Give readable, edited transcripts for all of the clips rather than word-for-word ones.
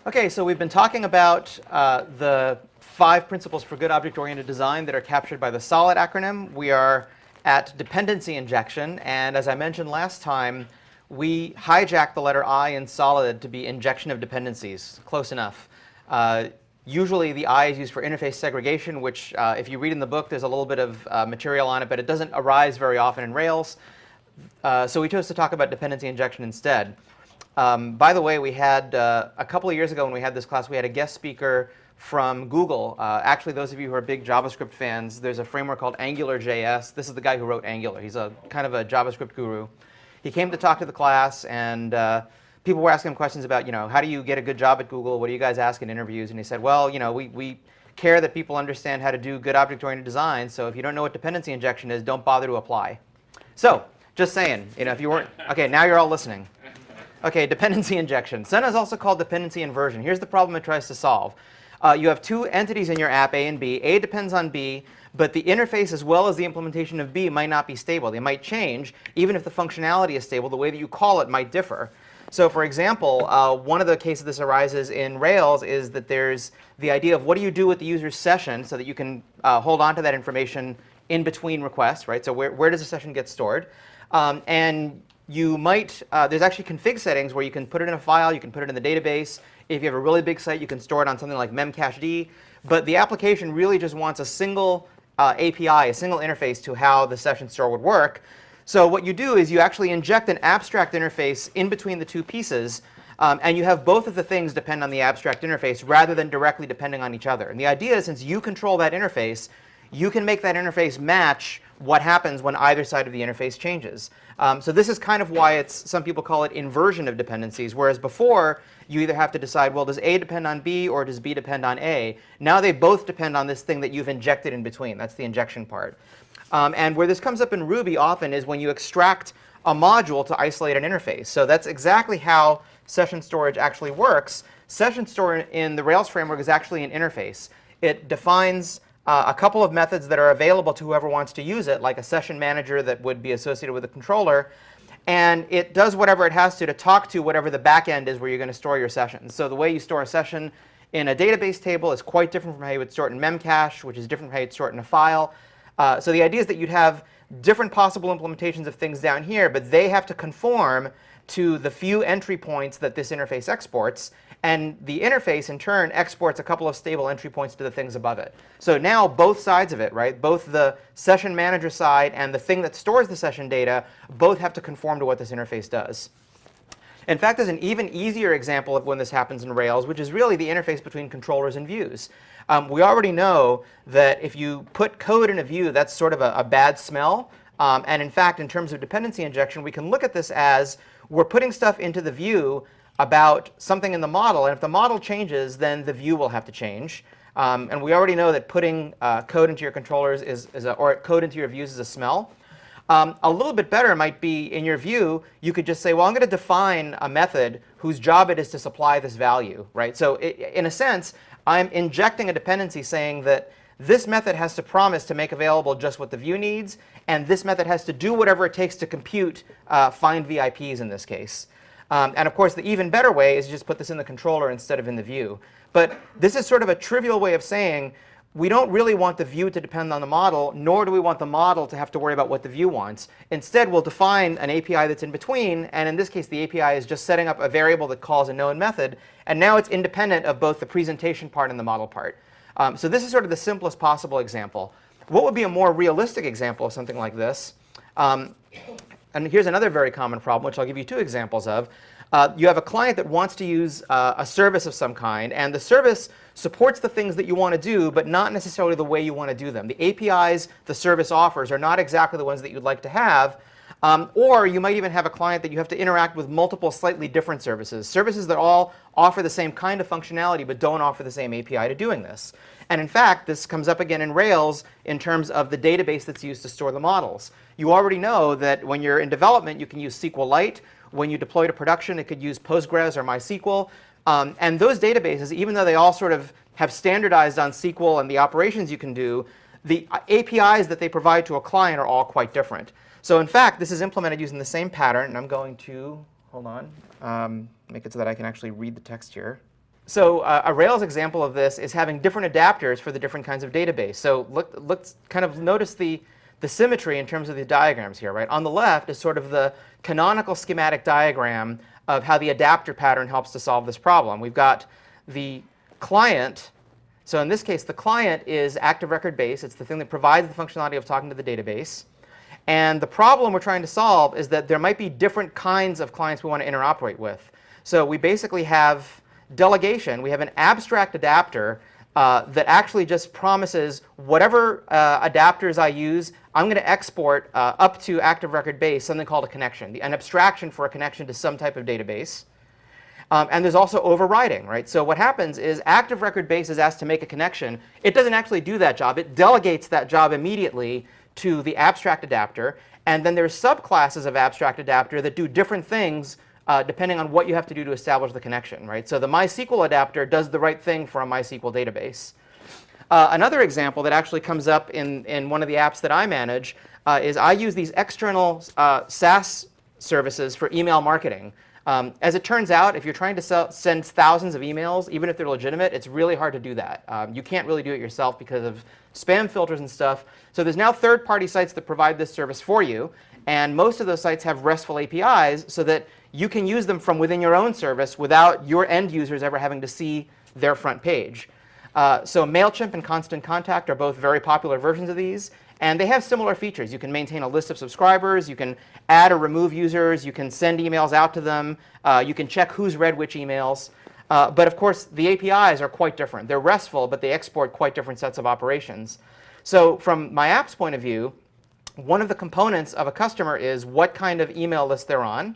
Okay, so we've been talking about the 5 principles for good object-oriented design that are captured by the SOLID acronym. We are at dependency injection, and as I mentioned last time, we hijacked the letter I in SOLID to be injection of dependencies. Close enough. Usually the I is used for interface segregation, which if you read in the book, there's a little bit of material on it, but it doesn't arise very often in Rails. So we chose to talk about dependency injection instead. By the way, we had, a couple of years ago when we had this class, we had a guest speaker from Google. Actually, those of you who are big JavaScript fans, there's a framework called AngularJS. This is the guy who wrote Angular. He's a kind of a JavaScript guru. He came to talk to the class, and people were asking him questions about, how do you get a good job at Google? What do you guys ask in interviews? And he said, well, we care that people understand how to do good object-oriented design, so if you don't know what dependency injection is, don't bother to apply. So, just saying, if you weren't, okay, now you're all listening. Okay, dependency injection. Sometimes also called dependency inversion. Here's the problem it tries to solve. You have 2 entities in your app, A and B. A depends on B, but the interface as well as the implementation of B might not be stable. They might change. Even if the functionality is stable, the way that you call it might differ. So for example, one of the cases this arises in Rails is that there's the idea of what do you do with the user's session so that you can hold on to that information in between requests, right? So where does the session get stored? And you might, there's actually config settings where you can put it in a file, you can put it in the database. If you have a really big site, you can store it on something like memcached. But the application really just wants a single API, a single interface to how the session store would work. So what you do is you actually inject an abstract interface in between the 2 pieces, and you have both of the things depend on the abstract interface rather than directly depending on each other. And the idea is since you control that interface, you can make that interface match what happens when either side of the interface changes. So this is kind of why some people call it inversion of dependencies, whereas before you either have to decide, well, does A depend on B or does B depend on A? Now they both depend on this thing that you've injected in between. That's the injection part. And where this comes up in Ruby often is when you extract a module to isolate an interface. So that's exactly how session storage actually works. Session store in the Rails framework is actually an interface. It defines a couple of methods that are available to whoever wants to use it, like a session manager that would be associated with a controller. And it does whatever it has to talk to whatever the back end is where you're going to store your sessions. So the way you store a session in a database table is quite different from how you would store it in memcache, which is different from how you'd store it in a file. So the idea is that you'd have different possible implementations of things down here, but they have to conform to the few entry points that this interface exports. And the interface, in turn, exports a couple of stable entry points to the things above it. So now both sides of it, right, both the session manager side and the thing that stores the session data, both have to conform to what this interface does. In fact, there's an even easier example of when this happens in Rails, which is really the interface between controllers and views. We already know that if you put code in a view, that's sort of a bad smell. And in fact, in terms of dependency injection, we can look at this as we're putting stuff into the view about something in the model, and if the model changes, then the view will have to change. And we already know that putting code into your controllers or code into your views is a smell. A little bit better might be in your view, you could just say, well, I'm going to define a method whose job it is to supply this value, right? So in a sense, I'm injecting a dependency saying that this method has to promise to make available just what the view needs, and this method has to do whatever it takes to compute find VIPs in this case. And of course, the even better way is to just put this in the controller instead of in the view. But this is sort of a trivial way of saying we don't really want the view to depend on the model, nor do we want the model to have to worry about what the view wants. Instead, we'll define an API that's in between. And in this case, the API is just setting up a variable that calls a known method. And now it's independent of both the presentation part and the model part. So this is sort of the simplest possible example. What would be a more realistic example of something like this? And here's another very common problem, which I'll give you 2 examples of. You have a client that wants to use a service of some kind, and the service supports the things that you want to do, but not necessarily the way you want to do them. The APIs the service offers are not exactly the ones that you'd like to have. Or you might even have a client that you have to interact with multiple slightly different services, services that all offer the same kind of functionality but don't offer the same API to doing this. And in fact, this comes up again in Rails in terms of the database that's used to store the models. You already know that when you're in development, you can use SQLite. When you deploy to production, it could use Postgres or MySQL. And those databases, even though they all sort of have standardized on SQL and the operations you can do, the APIs that they provide to a client are all quite different. So in fact, this is implemented using the same pattern. And I'm going to, hold on, make it so that I can actually read the text here. So a Rails example of this is having different adapters for the different kinds of database. So let's kind of notice the symmetry in terms of the diagrams here, right? On the left is sort of the canonical schematic diagram of how the adapter pattern helps to solve this problem. We've got the client. So in this case, the client is active record base. It's the thing that provides the functionality of talking to the database. And the problem we're trying to solve is that there might be different kinds of clients we want to interoperate with. So we basically have delegation. We have an abstract adapter that actually just promises whatever adapters I use, I'm going to export up to active record base something called a connection, an abstraction for a connection to some type of database. And there's also overriding, right? So what happens is active record base is asked to make a connection. It doesn't actually do that job. It delegates that job immediately to the abstract adapter. And then there's subclasses of abstract adapter that do different things depending on what you have to do to establish the connection, right? So the MySQL adapter does the right thing for a MySQL database. Another example that actually comes up in one of the apps that I manage is I use these external SaaS services for email marketing. As it turns out, if you're trying to send thousands of emails, even if they're legitimate, it's really hard to do that. You can't really do it yourself because of spam filters and stuff. So there's now third-party sites that provide this service for you. And most of those sites have RESTful APIs so that you can use them from within your own service without your end users ever having to see their front page. So Mailchimp and Constant Contact are both very popular versions of these. And they have similar features. You can maintain a list of subscribers. You can add or remove users. You can send emails out to them. You can check who's read which emails. But of course, the APIs are quite different. They're RESTful, but they export quite different sets of operations. So from my app's point of view, one of the components of a customer is what kind of email list they're on.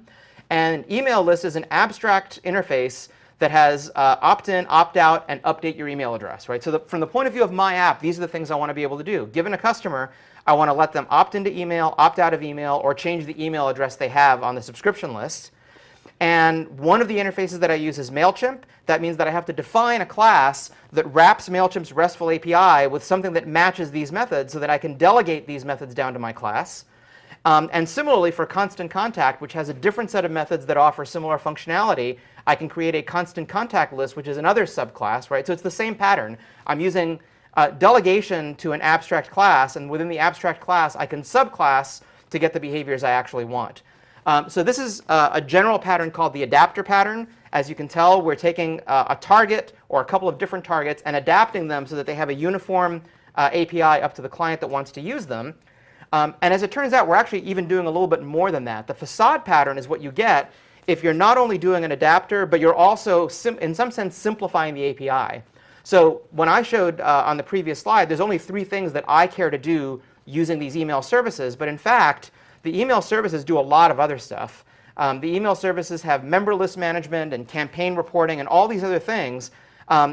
And an email list is an abstract interface that has opt-in, opt-out, and update your email address, right? So from the point of view of my app, these are the things I want to be able to do. Given a customer, I want to let them opt into email, opt out of email, or change the email address they have on the subscription list. And one of the interfaces that I use is Mailchimp. That means that I have to define a class that wraps Mailchimp's RESTful API with something that matches these methods so that I can delegate these methods down to my class. And similarly for Constant Contact, which has a different set of methods that offer similar functionality, I can create a Constant Contact list, which is another subclass, right? So it's the same pattern. I'm using delegation to an abstract class, and within the abstract class, I can subclass to get the behaviors I actually want. So this is a general pattern called the adapter pattern. As you can tell, we're taking a target or a couple of different targets and adapting them so that they have a uniform API up to the client that wants to use them. And as it turns out, we're actually even doing a little bit more than that. The facade pattern is what you get if you're not only doing an adapter, but you're also, in some sense, simplifying the API. So when I showed on the previous slide, there's only 3 things that I care to do using these email services. But in fact, the email services do a lot of other stuff. The email services have member list management and campaign reporting and all these other things.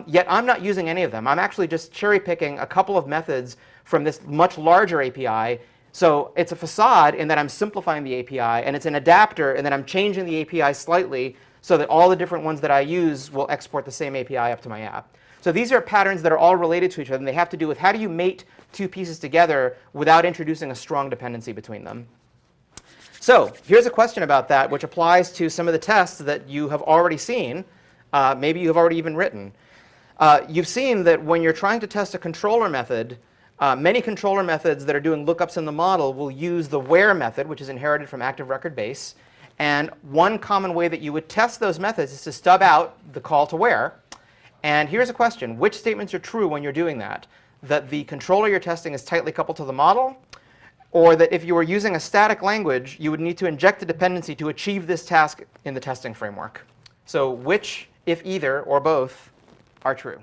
Yet I'm not using any of them. I'm actually just cherry picking a couple of methods from this much larger API. So it's a facade in that I'm simplifying the API, and it's an adapter in that I'm changing the API slightly so that all the different ones that I use will export the same API up to my app. So these are patterns that are all related to each other, and they have to do with how do you mate 2 pieces together without introducing a strong dependency between them. So here's a question about that, which applies to some of the tests that you have already seen. Maybe you have already even written. You've seen that when you're trying to test a controller method, many controller methods that are doing lookups in the model will use the where method, which is inherited from active record base. And one common way that you would test those methods is to stub out the call to where. And here's a question. Which statements are true when you're doing that? That the controller you're testing is tightly coupled to the model? Or that if you were using a static language, you would need to inject a dependency to achieve this task in the testing framework? So which, if either, or both, are true?